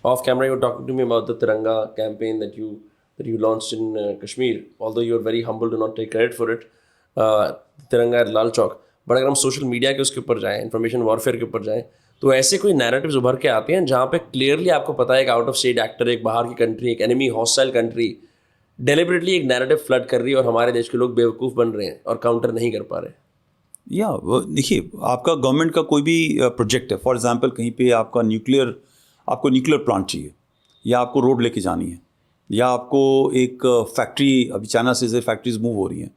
Off camera, you were talking to me about the Tiranga campaign that you launched in Kashmir. Although you are very humble to not take credit for it, तिरंगा at Lal Chowk. But अगर हम social media के उसके ऊपर जाएं, information warfare के ऊपर जाएं, तो ऐसे कोई नैरेटिव्स उभर के आते हैं जहाँ पे क्लियरली आपको पता है एक आउट ऑफ स्टेट एक्टर, एक बाहर की कंट्री, एक एनिमी हॉस्टाइल कंट्री डेलिबरेटली एक नैरेटिव फ्लड कर रही है और हमारे देश के लोग बेवकूफ़ बन रहे हैं और काउंटर नहीं कर पा रहे. या देखिए, आपका गवर्नमेंट का कोई भी प्रोजेक्ट है, फॉर एग्जांपल कहीं पे आपको न्यूक्लियर प्लांट चाहिए, या आपको रोड लेके जानी है, या आपको एक फैक्ट्री, अभी चाइना से फैक्ट्रीज मूव हो रही हैं,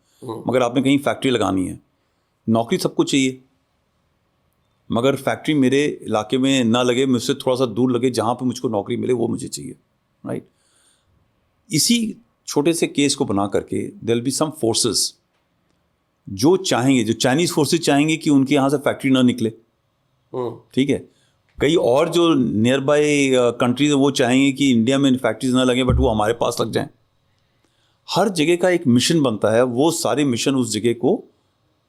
मगर आपने कहीं फैक्ट्री लगानी है. नौकरी सबको चाहिए, मगर फैक्ट्री मेरे इलाके में ना लगे, मुझसे थोड़ा सा दूर लगे, जहाँ पे मुझको नौकरी मिले वो मुझे चाहिए. राइट. इसी छोटे से केस को बना करके there will be some forces जो चाहेंगे, जो चाइनीज़ फोर्सेस चाहेंगे कि उनके यहाँ से फैक्ट्री ना निकले. ठीक है. कई और जो नियर बाई कंट्रीज है वो चाहेंगे कि इंडिया में फैक्ट्रीज ना लगे, बट वो हमारे पास लग जाएं. हर जगह का एक मिशन बनता है, वो सारे मिशन उस जगह को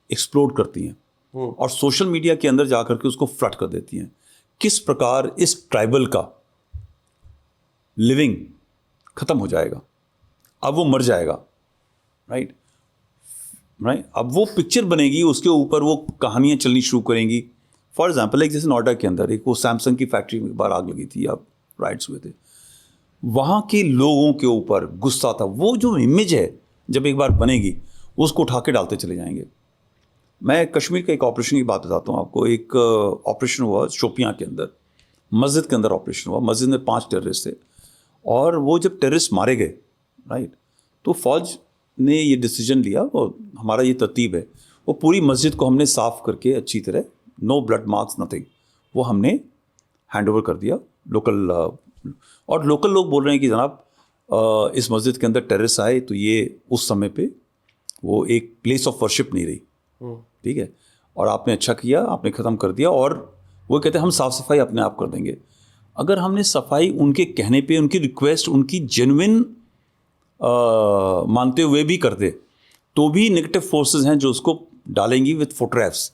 एक्सप्लोर करती हैं और सोशल मीडिया के अंदर जा करके उसको फ्लड कर देती हैं. किस प्रकार इस ट्राइबल का लिविंग खत्म हो जाएगा, अब वो मर जाएगा. राइट. अब वो पिक्चर बनेगी, उसके ऊपर वो कहानियाँ चलनी शुरू करेंगी. फॉर एग्जांपल एक जैसे नोएडा के अंदर एक वो सैमसंग की फैक्ट्री में एक बार आग लगी थी, आप राइट्स हुए थे, वहाँ के लोगों के ऊपर गुस्सा था. वो जो इमेज है जब एक बार बनेगी उसको उठा के डालते चले जाएंगे. मैं कश्मीर का एक ऑपरेशन की बात बताता हूँ आपको. एक ऑपरेशन हुआ शोपियाँ के अंदर, मस्जिद के अंदर ऑपरेशन हुआ. मस्जिद में 5 टेररिस्ट थे और वो जब टेररिस्ट मारे गए, राइट, तो फौज ने ये डिसीजन लिया, और हमारा ये तरतीब है, वो पूरी मस्जिद को हमने साफ़ करके अच्छी तरह, नो ब्लड मार्क्स नथिंग, वो हमने हैंड ओवर कर दिया लोकल. और लोकल लोग बोल रहे हैं कि जनाब इस मस्जिद के अंदर टेररिस्ट आए तो ये उस समय पे वो एक प्लेस ऑफ वर्शिप नहीं रही. ठीक है. और आपने अच्छा किया, आपने ख़त्म कर दिया. और वो कहते हैं हम साफ़ सफाई अपने आप कर देंगे. अगर हमने सफाई उनके कहने पे, उनकी रिक्वेस्ट, उनकी जेन्युइन मानते हुए भी कर दे, तो भी नेगेटिव फोर्सेस हैं जो उसको डालेंगी विथ फोटोग्राफ्स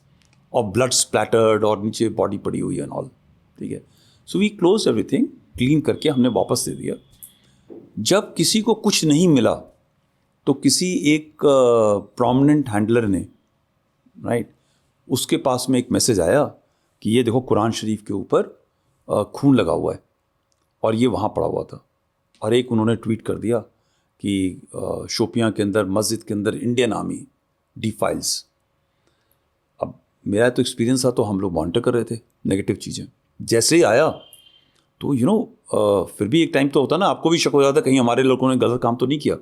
और ब्लड स्प्लैटर्ड और नीचे बॉडी पड़ी हुई है ऑल. ठीक है. So we close everything, clean करके हमने वापस दे दिया. जब किसी को कुछ नहीं मिला तो किसी एक प्रोमिनेंट हैंडलर ने, राइट, उसके पास में एक मैसेज आया कि ये देखो कुरान शरीफ के ऊपर खून लगा हुआ है और ये वहाँ पड़ा हुआ था. और एक उन्होंने ट्वीट कर दिया कि शोपियाँ के अंदर, मस्जिद के अंदर इंडियन आर्मी डिफाइल्स. अब मेरा तो एक्सपीरियंस था, तो हम लोग मॉनिटर कर रहे थे नेगेटिव चीज़ें. जैसे ही आया तो फिर भी एक टाइम तो होता ना, आपको भी शक हो जाता कहीं हमारे लोगों ने गलत काम तो नहीं किया.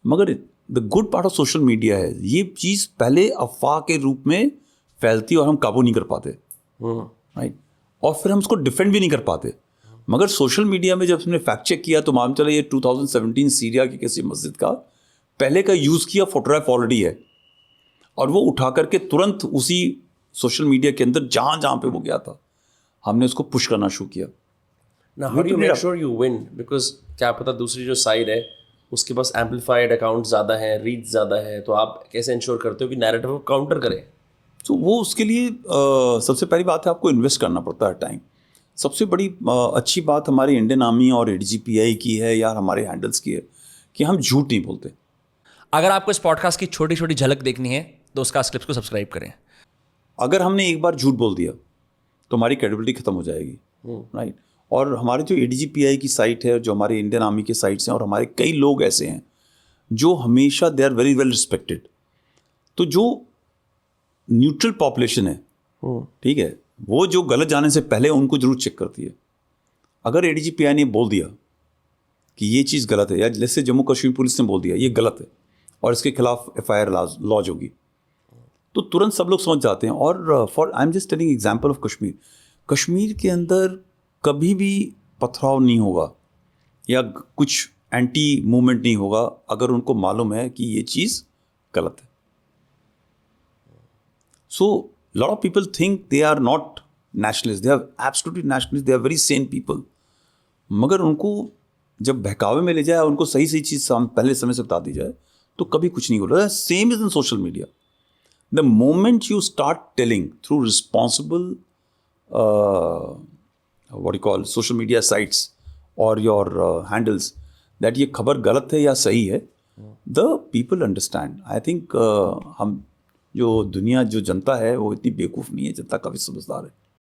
मगर the good part of social media है, ये चीज़ पहले अफवाह के रूप में फैलती और हम काबू नहीं कर पाते. राइट. और फिर हम उसको डिफेंड भी नहीं कर पाते. मगर सोशल मीडिया में जब हमने फैक्ट चेक किया तो मालूम चला ये 2017 सीरिया की किसी मस्जिद का पहले का यूज़ किया फोटोग्राफ ऑलरेडी है, और वो उठा करके तुरंत उसी सोशल मीडिया के अंदर जहाँ जहाँ पे वो गया था हमने उसको पुश करना शुरू किया. Now, how do you make sure you win? Because क्या पता दूसरी जो साइड है उसके पास एम्पलीफाइड अकाउंट ज़्यादा है, रीच ज़्यादा है, तो आप कैसे इंश्योर करते हो कि नैरेटिव को काउंटर करें? तो वो उसके लिए सबसे पहली बात है आपको इन्वेस्ट करना पड़ता है टाइम. सबसे बड़ी अच्छी बात हमारी इंडियन आर्मी और ADGPI की है या हमारे हैंडल्स की है कि हम झूठ नहीं बोलते. अगर आपको इस पॉडकास्ट की छोटी छोटी झलक देखनी है तो उसका क्लिप्स को सब्सक्राइब करें. अगर हमने एक बार झूठ बोल दिया तो हमारी क्रेडिबिलिटी खत्म हो जाएगी. राइट. और हमारे जो ADGPI की साइट है, जो हमारे इंडियन आर्मी के साइट्स हैं, और हमारे कई लोग ऐसे हैं जो हमेशा they are very well respected. तो जो न्यूट्रल पॉपुलेशन है, ठीक है, वो जो गलत जाने से पहले उनको जरूर चेक करती है. अगर ADGPI ने बोल दिया कि ये चीज़ गलत है, या जैसे जम्मू कश्मीर पुलिस ने बोल दिया ये गलत है और इसके खिलाफ FIR लॉज होगी, तो तुरंत सब लोग समझ जाते हैं. और for I am just telling example of Kashmir. Kashmir के अंदर कभी भी पथराव नहीं होगा या कुछ एंटी मूवमेंट नहीं होगा अगर उनको मालूम है कि ये चीज़ गलत है. So lot of people think they are not nationalist, they are absolutely nationalist, they are very sane people. मगर उनको जब बहकावे में ले जाए, उनको सही सही चीज़ पहले समय से बता दी जाए तो कभी कुछ नहीं हो रहा. Same is in social media. The moment you start telling through responsible what you call social media sites और योर हैंडल्स दैट ये खबर गलत है या सही है, the people understand. I think हम जो दुनिया जो जनता है वो इतनी बेवकूफ़ नहीं है, जनता काफ़ी समझदार है।